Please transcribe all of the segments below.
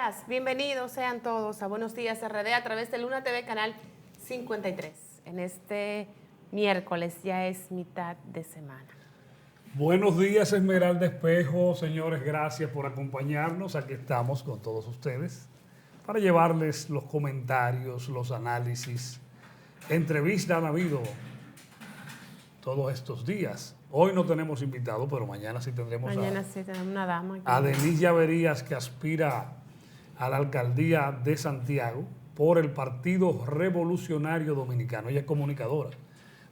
días, bienvenidos sean todos a Buenos Días RD a través de Luna TV Canal 53. En este miércoles ya es mitad de semana. Buenos días, Esmeralda Espejo. Señores, gracias por acompañarnos. Aquí estamos con todos ustedes para llevarles los comentarios, los análisis. Entrevistas han habido todos estos días. Hoy no tenemos invitado, pero mañana sí tendremos una dama. A Denise Llaverías, que aspira a la alcaldía de Santiago por el Partido Revolucionario Dominicano. Ella es comunicadora.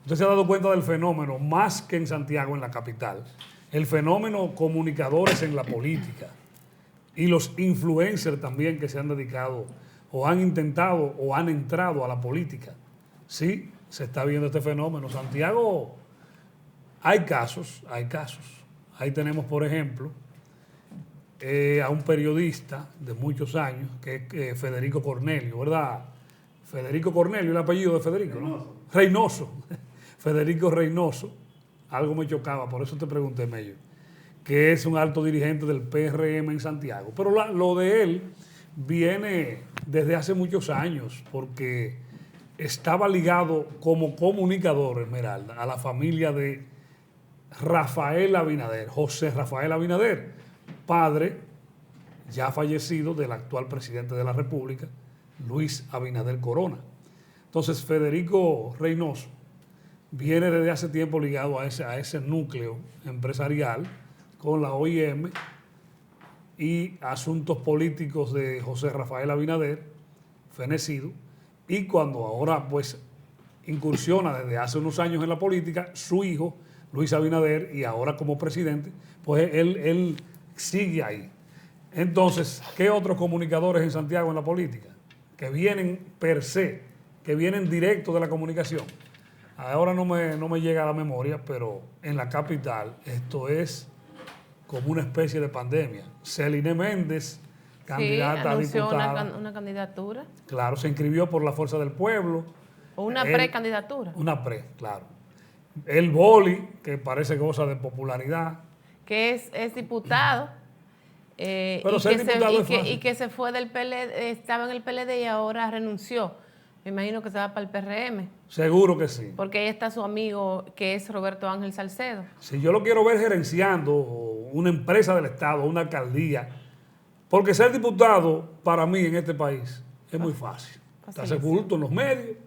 Usted se ha dado cuenta del fenómeno, más que en Santiago, en la capital, el fenómeno comunicadores en la política y los influencers también que se han dedicado o han intentado o han entrado a la política. Sí, se está viendo este fenómeno. Santiago, hay casos. Ahí tenemos, por ejemplo, a un periodista de muchos años, que es Federico Cornelio, ¿verdad? Federico Cornelio, el apellido de Federico, ¿no? Reynoso. Federico Reynoso, algo me chocaba, por eso te pregunté, Mello, que es un alto dirigente del PRM en Santiago. Pero lo de él viene desde hace muchos años, porque estaba ligado como comunicador, Esmeralda, a la familia de Rafael Abinader, José Rafael Abinader, padre ya fallecido del actual presidente de la República, Luis Abinader Corona. Entonces, Federico Reynoso viene desde hace tiempo ligado a ese núcleo empresarial con la OIM y asuntos políticos de José Rafael Abinader, fenecido, y cuando ahora pues incursiona desde hace unos años en la política, su hijo, Luis Abinader, y ahora como presidente, pues él sigue ahí. Entonces, ¿qué otros comunicadores en Santiago en la política? Que vienen per se, que vienen directo de la comunicación. Ahora no me llega a la memoria, pero en la capital esto es como una especie de pandemia. Celine Méndez, candidata a diputada. Una candidatura. Claro, se inscribió por la Fuerza del Pueblo. O una precandidatura. Una claro. El Boli, que parece que goza de popularidad. Que es diputado. Pero ser diputado es fácil. Y que se fue del PLD, estaba en el PLD y ahora renunció. Me imagino que se va para el PRM. Seguro que sí. Porque ahí está su amigo, que es Roberto Ángel Salcedo. Si yo lo quiero ver gerenciando una empresa del Estado, una alcaldía, porque ser diputado para mí en este país es muy fácil. Estás oculto en los medios.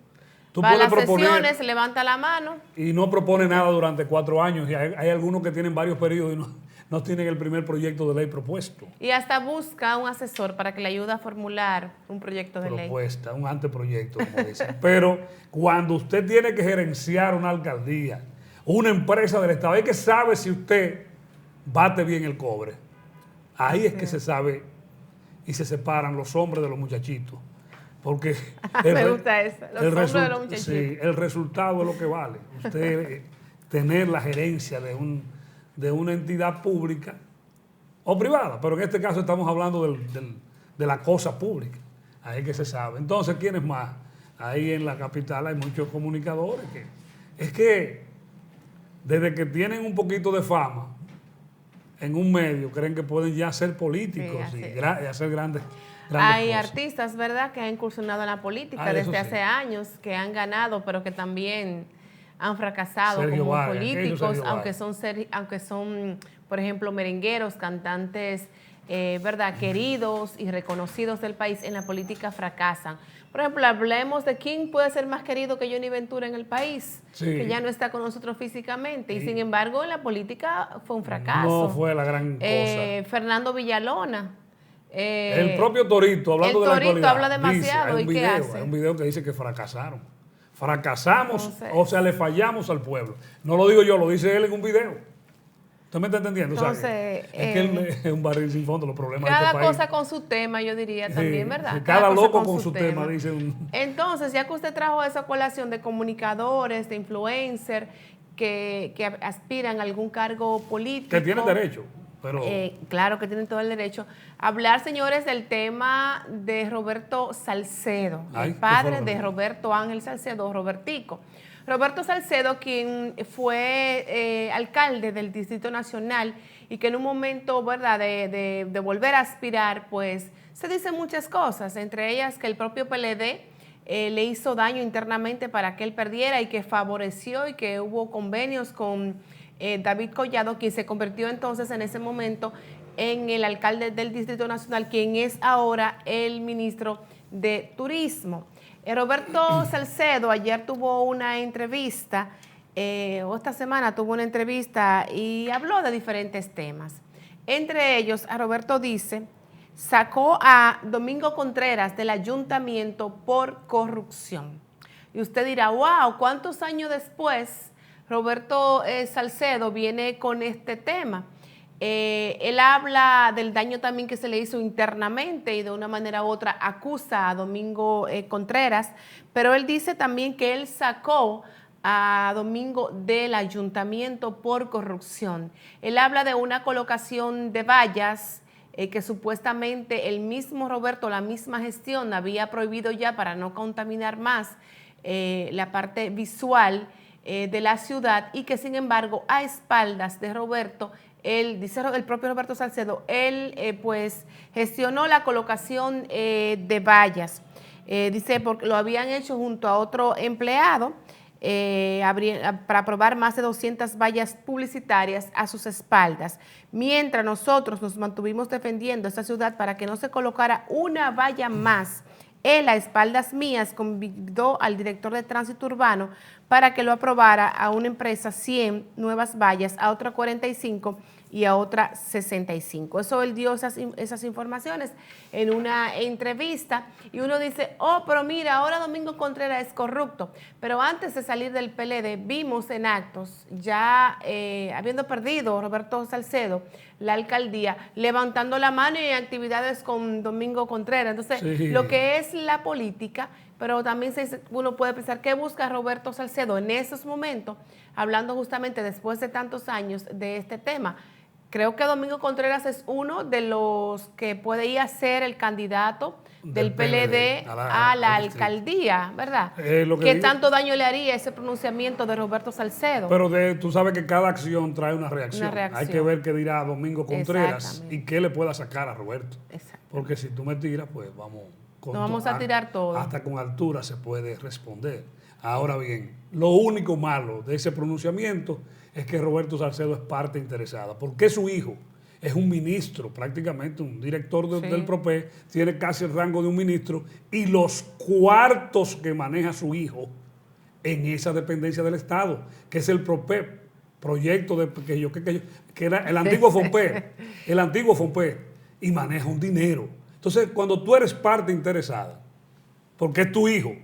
Tú para puedes las proponer, sesiones, levanta la mano. Y no propone nada durante 4 años. Y hay algunos que tienen varios periodos y no tienen el primer proyecto de ley propuesto. Y hasta busca un asesor para que le ayude a formular un proyecto de ley. Propuesta, un anteproyecto, como dicen. Pero cuando usted tiene que gerenciar una alcaldía, una empresa del Estado, hay que saber si usted bate bien el cobre. Ahí es que se sabe y se separan los hombres de los muchachitos. Porque me gusta eso, los hombres de los muchachitos. Sí, el resultado es lo que vale. Usted tener la gerencia de una entidad pública o privada, pero en este caso estamos hablando de la cosa pública. Ahí que se sabe. Entonces, ¿quiénes más? Ahí en la capital hay muchos comunicadores que desde que tienen un poquito de fama en un medio, creen que pueden ya ser políticos y hacer grandes hay cosas. Artistas, ¿verdad?, que han incursionado en la política desde hace años, que han ganado, pero que también han fracasado como políticos, aunque son, por ejemplo, merengueros, cantantes, ¿verdad?, queridos y reconocidos del país, en la política fracasan. Por ejemplo, hablemos de quién puede ser más querido que Johnny Ventura en el país, que ya no está con nosotros físicamente, y sin embargo en la política fue un fracaso. No fue la gran cosa. Fernando Villalona. El propio Torito, hablando de la actualidad, Torito habla demasiado. ¿Y qué hace? Hay un video que dice que fracasaron. Fracasamos, o sea, le fallamos al pueblo. No lo digo yo, lo dice él en un video. ¿Usted me está entendiendo? Entonces, o sea, es que él es un barril sin fondo, los problemas cada de este país. cosa con su tema, yo diría también, ¿verdad? Cada loco con su tema, dice Entonces, ya que usted trajo esa colación de comunicadores, de influencers, que aspiran a algún cargo político. Que tienen derecho. Pero claro que tienen todo el derecho. Hablar, señores, del tema de Roberto Salcedo, el padre de Roberto Ángel Salcedo, Robertico. Roberto Salcedo, quien fue alcalde del Distrito Nacional y que en un momento, ¿verdad?, de volver a aspirar, pues se dicen muchas cosas, entre ellas que el propio PLD le hizo daño internamente para que él perdiera y que favoreció y que hubo convenios con David Collado, quien se convirtió entonces en ese momento en el alcalde del Distrito Nacional, quien es ahora el ministro de Turismo. Roberto Salcedo ayer tuvo una entrevista, o esta semana tuvo una entrevista y habló de diferentes temas. Entre ellos, a Roberto dice, sacó a Domingo Contreras del ayuntamiento por corrupción. Y usted dirá, wow, ¿cuántos años después Roberto Salcedo viene con este tema? Él habla del daño también que se le hizo internamente y de una manera u otra acusa a Domingo Contreras, pero él dice también que él sacó a Domingo del ayuntamiento por corrupción. Él habla de una colocación de vallas que supuestamente el mismo Roberto, la misma gestión había prohibido ya para no contaminar más la parte visual de la ciudad y que sin embargo a espaldas de Roberto, él, dice el propio Roberto Salcedo, él pues gestionó la colocación de vallas. Dice porque lo habían hecho junto a otro empleado para probar más de 200 vallas publicitarias a sus espaldas. Mientras nosotros nos mantuvimos defendiendo esta ciudad para que no se colocara una valla más, él a espaldas mías convidó al director de tránsito urbano para que lo aprobara a una empresa 100 nuevas vallas, a otra 45 y a otra 65. Eso él dio esas informaciones en una entrevista y uno dice, oh, pero mira, ahora Domingo Contreras es corrupto. Pero antes de salir del PLD vimos en actos, ya habiendo perdido Roberto Salcedo la alcaldía, levantando la mano y en actividades con Domingo Contreras. Entonces, sí, lo que es la política, pero también uno puede pensar, ¿qué busca Roberto Salcedo en esos momentos? Hablando justamente después de tantos años de este tema. Creo que Domingo Contreras es uno de los que puede ir a ser el candidato del PLD a la alcaldía, ¿verdad? ¿Qué tanto daño le haría ese pronunciamiento de Roberto Salcedo? Pero tú sabes que cada acción trae una reacción. Hay que ver qué dirá Domingo Contreras y qué le pueda sacar a Roberto. Porque si tú me tiras, pues vamos... Nos vamos a tirar todo. Hasta con altura se puede responder. Ahora bien, lo único malo de ese pronunciamiento es que Roberto Salcedo es parte interesada, porque su hijo es un ministro, prácticamente un director del PROPE, tiene casi el rango de un ministro, y los cuartos que maneja su hijo en esa dependencia del Estado, que es el PROPE, proyecto que era el antiguo FOMPE, y maneja un dinero. Entonces, cuando tú eres parte interesada, porque es tu hijo,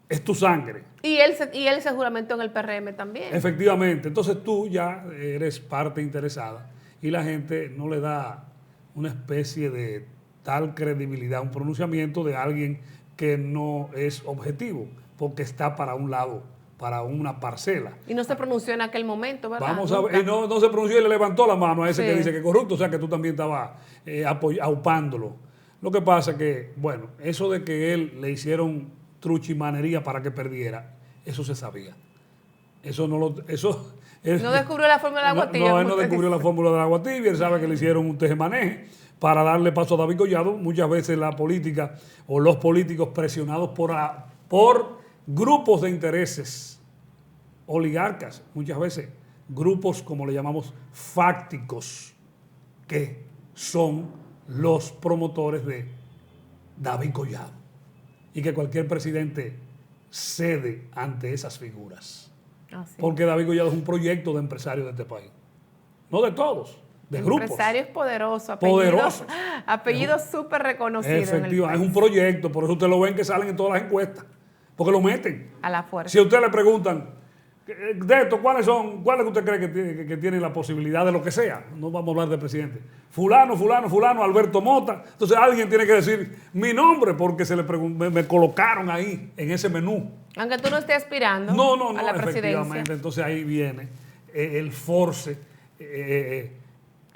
es tu sangre. Y él se juramentó en el PRM también. Efectivamente. Entonces tú ya eres parte interesada y la gente no le da una especie de tal credibilidad a un pronunciamiento de alguien que no es objetivo, porque está para un lado, para una parcela. Y no se pronunció en aquel momento, ¿verdad? Vamos a ver, y no se pronunció y le levantó la mano a ese que dice que es corrupto, o sea que tú también estabas aupándolo. Lo que pasa que, bueno, eso de que él le hicieron truchimanería para que perdiera, eso se sabía. No descubrió la fórmula del agua tibia. No, él no descubrió la fórmula del agua tibia, él sabe que le hicieron un tejemaneje para darle paso a David Collado. Muchas veces la política o los políticos presionados por grupos de intereses, oligarcas, muchas veces grupos, como le llamamos, fácticos, que son los promotores de David Collado. Y que cualquier presidente cede ante esas figuras. Porque David Collado es un proyecto de empresarios de este país. No de todos, de grupos. Empresarios poderosos. Apellidos súper reconocidos. Efectivamente, es un proyecto. Por eso ustedes lo ven que salen en todas las encuestas. Porque lo meten. A la fuerza. Si a usted le preguntan, de esto, ¿cuáles usted cree que tienen la posibilidad de lo que sea? No vamos a hablar de presidente. Fulano, Alberto Mota. Entonces alguien tiene que decir mi nombre porque me colocaron ahí en ese menú. Aunque tú no estés aspirando a la presidencia. Efectivamente. Entonces ahí viene el force,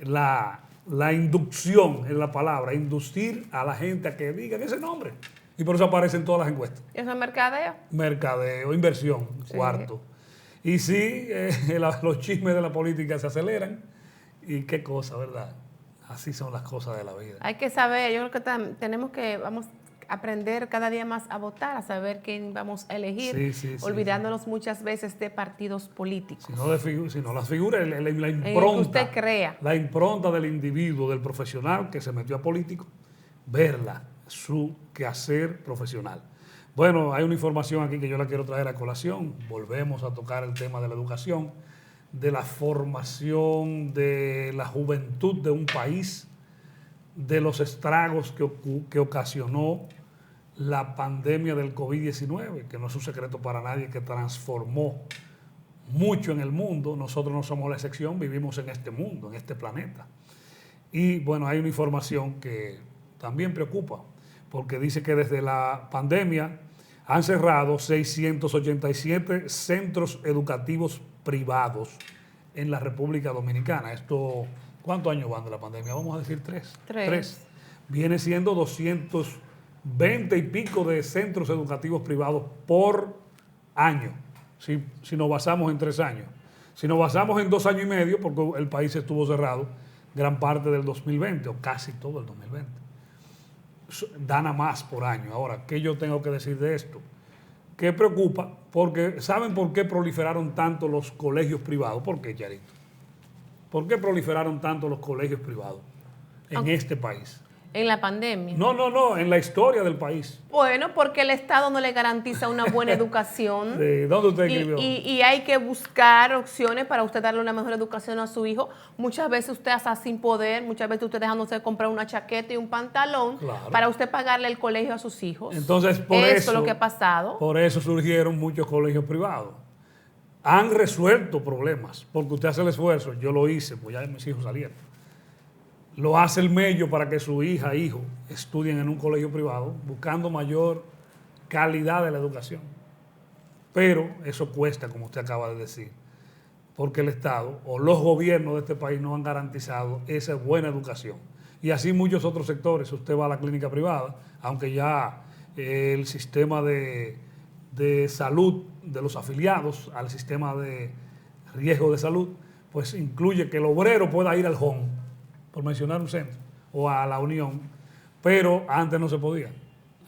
la inducción en la palabra, inducir a la gente a que digan ese nombre. Y por eso aparece en todas las encuestas. ¿Eso es mercadeo? Mercadeo, inversión, cuarto. Y sí, los chismes de la política se aceleran Y qué cosa, ¿verdad? Así son las cosas de la vida. Hay que saber, yo creo que tenemos que aprender cada día más a votar, a saber quién vamos a elegir, olvidándonos muchas veces de partidos políticos. Sino las figuras, la impronta. En que usted crea. La impronta del individuo, del profesional que se metió a político, verla, su quehacer profesional. Bueno, hay una información aquí que yo la quiero traer a colación. Volvemos a tocar el tema de la educación, de la formación de la juventud de un país, de los estragos que ocasionó la pandemia del COVID-19, que no es un secreto para nadie, que transformó mucho en el mundo. Nosotros no somos la excepción, vivimos en este mundo, en este planeta. Y bueno, hay una información que también preocupa, porque dice que desde la pandemia han cerrado 687 centros educativos privados en la República Dominicana. Esto, ¿cuántos años van de la pandemia? Vamos a decir 3. 3. Viene siendo 220 y pico de centros educativos privados por año, si nos basamos en 3 años. Si nos basamos en 2 años y medio, porque el país estuvo cerrado gran parte del 2020, o casi todo el 2020. Dana más por año. Ahora, ¿qué yo tengo que decir de esto? Que preocupa, porque ¿saben por qué proliferaron tanto los colegios privados? ¿Por qué, Charito? ¿Por qué proliferaron tanto los colegios privados en este país? ¿En la pandemia? No, en la historia del país. Bueno, porque el Estado no le garantiza una buena educación. ¿De dónde usted escribió? Y hay que buscar opciones para usted darle una mejor educación a su hijo. Muchas veces usted está sin poder, muchas veces usted dejándose de comprar una chaqueta y un pantalón para usted pagarle el colegio a sus hijos. Entonces, por eso es lo que ha pasado. Por eso surgieron muchos colegios privados. Han resuelto problemas, porque usted hace el esfuerzo. Yo lo hice, pues ya mis hijos salieron. Lo hace el medio para que su hija, hijo, estudien en un colegio privado, buscando mayor calidad de la educación. Pero eso cuesta, como usted acaba de decir, porque el Estado o los gobiernos de este país no han garantizado esa buena educación. Y así muchos otros sectores. Usted va a la clínica privada, aunque ya el sistema de salud de los afiliados al sistema de riesgo de salud, pues incluye que el obrero pueda ir al home, por mencionar un centro, o a la Unión, pero antes no se podía.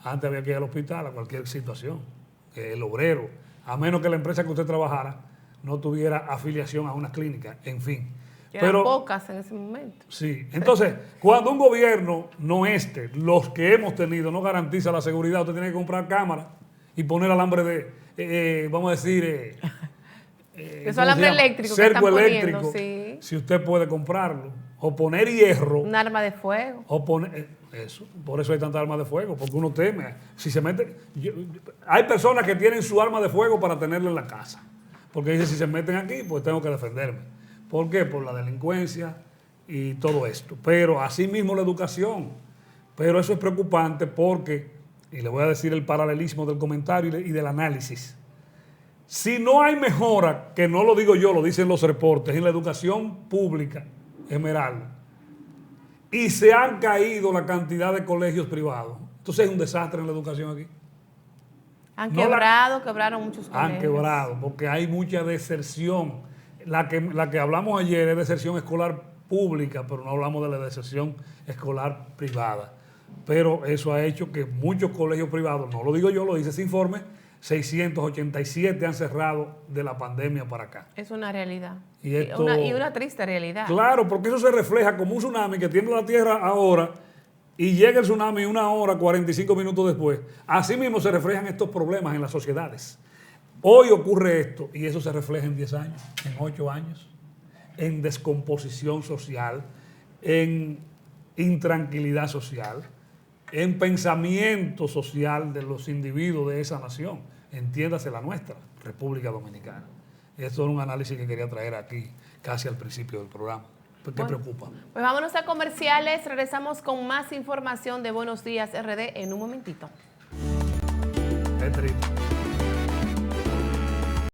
Antes había que ir al hospital a cualquier situación. El obrero, a menos que la empresa que usted trabajara no tuviera afiliación a una clínica, en fin. Eran pocas en ese momento. Sí, entonces, cuando un gobierno los que hemos tenido, no garantiza la seguridad, usted tiene que comprar cámaras y poner alambre de, vamos a decir... Eso alambre eléctrico cerco que están eléctrico, poniendo, sí. Si usted puede comprarlo. O poner hierro. Un arma de fuego. O poner eso. Por eso hay tantas armas de fuego, porque uno teme. Si se mete. Hay personas que tienen su arma de fuego para tenerla en la casa. Porque dicen, si se meten aquí, pues tengo que defenderme. ¿Por qué? Por la delincuencia y todo esto. Pero así mismo la educación. Pero eso es preocupante porque, y le voy a decir el paralelismo del comentario y del análisis. Si no hay mejora, que no lo digo yo, lo dicen los reportes, en la educación pública, Esmeralda, y se han caído la cantidad de colegios privados. Entonces es un desastre en la educación aquí. Quebraron muchos colegios. Han quebrado, porque hay mucha deserción. La que hablamos ayer es deserción escolar pública, pero no hablamos de la deserción escolar privada. Pero eso ha hecho que muchos colegios privados, no lo digo yo, lo dice ese informe, 687 han cerrado de la pandemia para acá. Es una realidad. Y una triste realidad. Claro, porque eso se refleja como un tsunami que tiene la Tierra ahora y llega el tsunami 1 hora, 45 minutos después. Así mismo se reflejan estos problemas en las sociedades. Hoy ocurre esto y eso se refleja en 10 años, en 8 años, en descomposición social, en intranquilidad social, en pensamiento social de los individuos de esa nación. Entiéndase la nuestra, República Dominicana. Esto es un análisis que quería traer aquí casi al principio del programa. ¿Qué preocupa? Pues vámonos a comerciales. Regresamos con más información de Buenos Días RD en un momentito. Es triste.